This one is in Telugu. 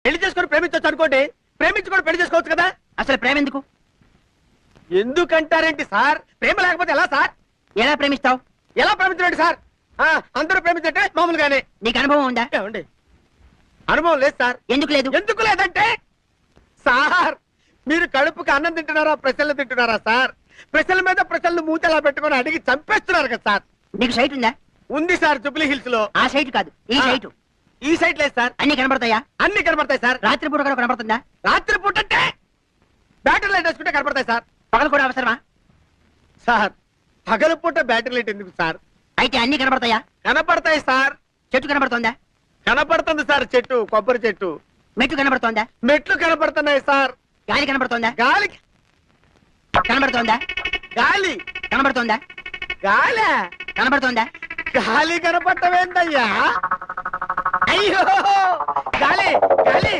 పెళ్లి చేసుకొని ప్రేమించవచ్చు అనుకోండి, ప్రేమించుకొని పెళ్లి చేసుకోవచ్చు కదా. అసలు ప్రేమ ఎందుకు? ఎందుకంటారేంటి సార్? ప్రేమ లేకపోతే ఎలా సార్? ఎలా ప్రేమిస్తావు? ఎలా ప్రేమించండి సార్? అందరూ ప్రేమించంటే మామూలుగానే. నీకు అనుభవం ఉందా? ఏమండి, అనుభవం లేదు సార్. ఎందుకు లేదు? ఎందుకు లేదంటే సార్, మీరు కడుపుకి అన్నం తింటున్నారా, ప్రశ్నలు తింటున్నారా సార్? ప్రశ్నల మీద ప్రశ్నలు మూతలా పెట్టుకొని అడిగి చంపేస్తున్నారు కదా సార్. నీకు సైట్ ఉందా? ఉంది సార్, జూబ్లీ హిల్స్ లో. ఆ సైట్ కాదు, ఈ సైట్. ఈ సైట్ లేదు సార్. అన్ని కనబడతాయా? అన్ని కనబడతాయి సార్. రాత్రిపూట కూడా కనబడుతుందా? రాత్రి పూట అంటే బ్యాటరీ లైట్ వేసుకుంటే కనబడతాయి సార్. పగలు కూడా అవసరమా? సార్, పగల పూట బ్యాటరీ లైట్ ఎందుకు సార్? అయితే అన్ని కనబడతాయా? కనపడతాయి సార్. చెట్టు కనబడుతోందా? కనపడుతుంది సార్, చెట్టు, కొబ్బరి చెట్టు. మెట్టు కనబడుతోందా? మెట్లు కనపడుతున్నాయి సార్. గాలి కనబడుతోందా? గాలి కనబడుతోందా? గాలి కనబడుతోందా? గాలి కనబడుతోందా? గాలి కనపడటమేందయ్యా? అయ్యో, గాలి గాలి